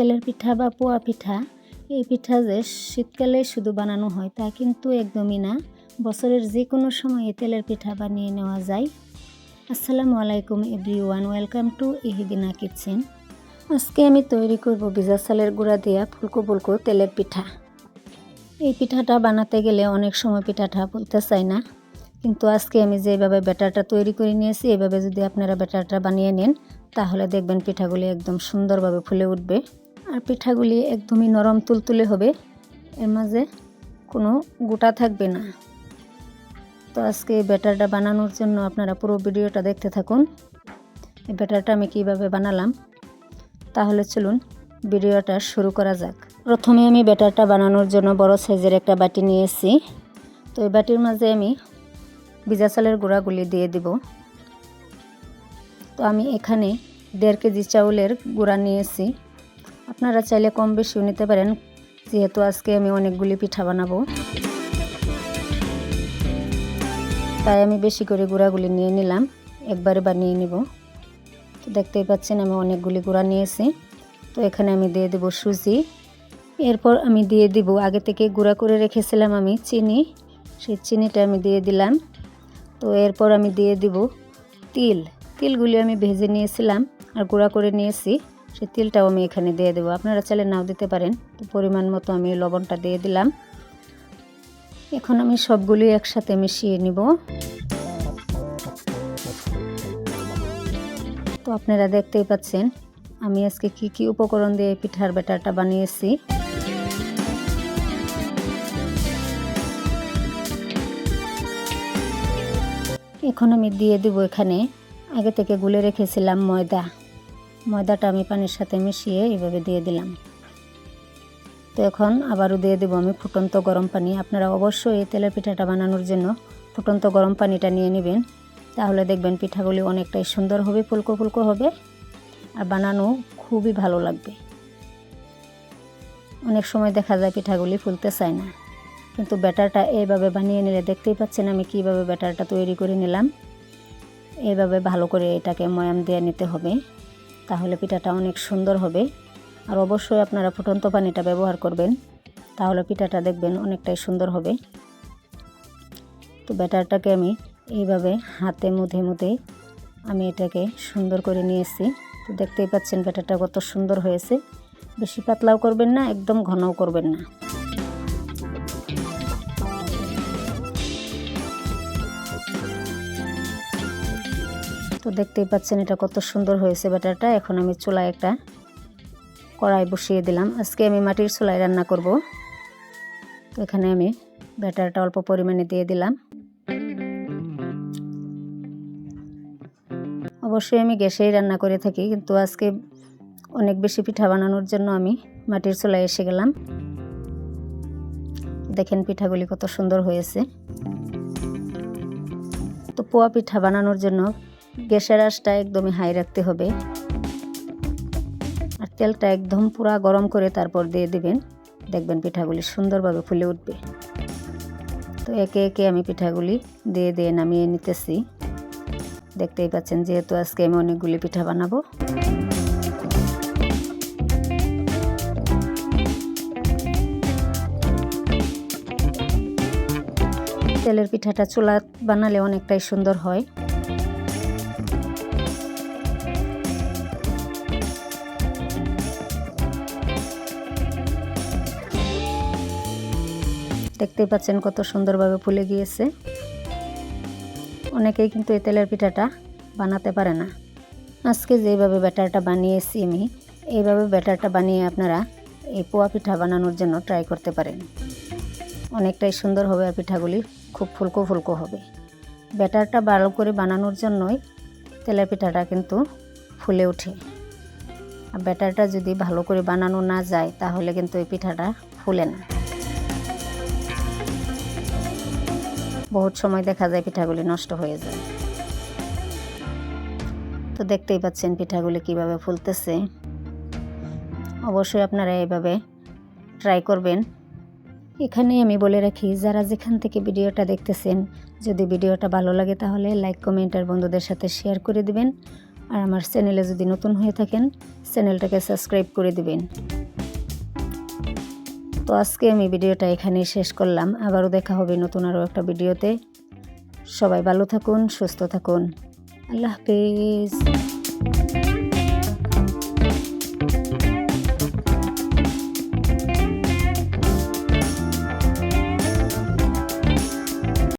তেলের পিঠা বা পোয়া পিঠা, এই পিঠা যে শীতকালে শুধু বানানো হয় তা কিন্তু একদমই না। বছরের যে কোনো সময় এই তেলের পিঠা বানিয়ে নেওয়া যায়। আসসালামু আলাইকুম এভরিওয়ান, ওয়েলকাম টু ইহিদিনা কিচেন। আজকে আমি তৈরি করব ভিজা চালের গুঁড়া দিয়া ফুলকো ফুলকো তেলের পিঠা। এই পিঠাটা বানাতে গেলে অনেক সময় পিঠাটা ফুলতে চায় না, কিন্তু আজকে আমি যেভাবে ব্যাটারটা তৈরি করে নিয়েছি এইভাবে যদি আপনারা ব্যাটারটা বানিয়ে নেন তাহলে দেখবেন পিঠাগুলি একদম সুন্দরভাবে ফুলে উঠবে আর পিঠাগুলি একদমই নরম তুলতুলে হবে, এর মাঝে কোনো গোটা থাকবে না। তো আজকে এই ব্যাটারটা বানানোর জন্য আপনারা পুরো ভিডিওটা দেখতে থাকুন। এই ব্যাটারটা আমি কিভাবে বানালাম তাহলে চলুন ভিডিওটা শুরু করা যাক। প্রথমে আমি ব্যাটারটা বানানোর জন্য বড় সাইজের একটা বাটি নিয়েছি। তো এই বাটির মাঝে আমি ভিজা চালের গুঁড়াগুলি দিয়ে দিব। তো আমি এখানে 1.5 কেজি চাউলের গুঁড়া নিয়েছি। আপনারা চাইলে কম বেশিও নিতে পারেন, যেহেতু আজকে আমি অনেকগুলি পিঠা বানাবো তাই আমি বেশি করে গুঁড়াগুলি নিয়ে নিলাম, একবারে বানিয়ে নিব। তো দেখতেই পাচ্ছেন আমি অনেকগুলি গুঁড়া নিয়েছি। তো এখানে আমি দিয়ে দেব সুজি, এরপর আমি দিয়ে দিব আগে থেকে গুঁড়া করে রেখেছিলাম আমি চিনি, সেই চিনিটা আমি দিয়ে দিলাম। তো এরপর আমি দিয়ে দিব তিলগুলি আমি ভেজে নিয়েছিলাম আর গুঁড়া করে নিয়েছি, সেই তিলটাও আমি এখানে দিয়ে দেবো। আপনারা চাইলে নাও দিতে পারেন। তো পরিমাণ মতো আমি লবণটা দিয়ে দিলাম। এখন আমি সবগুলি একসাথে মিশিয়ে নিব। তো আপনারা দেখতেই পাচ্ছেন আমি আজকে কি কি উপকরণ দিয়ে পিঠার ব্যাটারটা বানিয়েছি। এখন আমি দিয়ে দেব এখানে আগে থেকে গুলে রেখেছিলাম ময়দাটা আমি পানির সাথে মিশিয়ে এইভাবে দিয়ে দিলাম। তো এখন আবারও দিয়ে দেব আমি ফুটন্ত গরম পানি। আপনারা অবশ্যই এই তেলের পিঠাটা বানানোর জন্য ফুটন্ত গরম পানিটা নিয়ে নেবেন, তাহলে দেখবেন পিঠাগুলি অনেকটাই সুন্দর হবে, ফুলকো ফুলকো হবে আর বানানো খুবই ভালো লাগবে। অনেক সময় দেখা যায় পিঠাগুলি ফুলতে চায় না, কিন্তু ব্যাটারটা এইভাবে বানিয়ে নিলে দেখতেই পাচ্ছেন আমি কিভাবে ব্যাটারটা তৈরি করে নিলাম। এইভাবে ভালো করে এটাকে ময়াম দিয়ে নিতে হবে, তাহলে পিঠাটা অনেক সুন্দর হবে। আর অবশ্যই আপনারা ফুটন্ত পানিটা ব্যবহার করবেন, তাহলে পিঠাটা দেখবেন অনেকটাই সুন্দর হবে। তো ব্যাটারটাকে আমি এইভাবে হাতে মুধে আমি এটাকে সুন্দর করে নিয়েছি। তো দেখতেই পাচ্ছেন ব্যাটারটা কত সুন্দর হয়েছে। বেশি পাতলাও করবেন না, একদম ঘনও করবেন না। তো দেখতেই পাচ্ছেন এটা কত সুন্দর হয়েছে ব্যাটারটা। এখন আমি চুলায় একটা কড়াই বসিয়ে দিলাম। আজকে আমি মাটির চুলায় রান্না করব। তো এখানে আমি ব্যাটারটা অল্প পরিমাণে দিয়ে দিলাম। অবশ্যই আমি গ্যাসেই রান্না করে থাকি, কিন্তু আজকে অনেক বেশি পিঠা বানানোর জন্য আমি মাটির চুলায় এসে গেলাম। দেখেন পিঠাগুলি কত সুন্দর হয়েছে। তো পোয়া পিঠা বানানোর জন্য গ্যাসের আঁচটা একদমই হাই রাখতে হবে আর তেলটা একদম পুরা গরম করে তারপর দিয়ে দিবেন, দেখবেন পিঠাগুলি সুন্দরভাবে ফুলে উঠবে। তো একে একে আমি পিঠাগুলি দিয়ে নামিয়ে নিতেছি। দেখতেই পাচ্ছেন যেহেতু আজকে আমি অনেকগুলি পিঠা বানাবো। তেলের পিঠাটা চুলা বানালে অনেকটাই সুন্দর হয়। দেখতেই পাচ্ছেন কত সুন্দরভাবে ফুলে গিয়েছে। অনেকেই কিন্তু এই তেলের পিঠাটা বানাতে পারে না। আজকে যেভাবে ব্যাটারটা বানিয়েছি আমি, এইভাবে ব্যাটারটা বানিয়ে আপনারা এই পোয়া পিঠা বানানোর জন্য ট্রাই করতে পারেন। অনেকটাই সুন্দর হবে আর পিঠাগুলি খুব ফুলকো ফুলকো হবে। ব্যাটারটা ভালো করে বানানোর জন্যই তেলের পিঠাটা কিন্তু ফুলে ওঠে। আর ব্যাটারটা যদি ভালো করে বানানো না যায় তাহলে কিন্তু এই পিঠাটা ফুলে না। বহুত সময় দেখা যায় পিঠাগুলি নষ্ট হয়ে যায়। তো দেখতেই পাচ্ছেন পিঠাগুলি কিভাবে ফুলতেছে। অবশ্যই আপনারা এইভাবে ট্রাই করবেন। এখানেই আমি বলে রাখি, যারা যেখান থেকে ভিডিওটা দেখতেছেন, যদি ভিডিওটা ভালো লাগে তাহলে লাইক কমেন্ট আর বন্ধুদের সাথে শেয়ার করে দিবেন। আর আমার চ্যানেলে যদি নতুন হয়ে থাকেন চ্যানেলটাকে সাবস্ক্রাইব করে দিবেন। তো আজকে আমি ভিডিওটা এখানেই শেষ করলাম। আবারও দেখা হবে নতুন আরও একটা ভিডিওতে। সবাই ভালো থাকুন, সুস্থ থাকুন। আল্লাহ হাফেজ।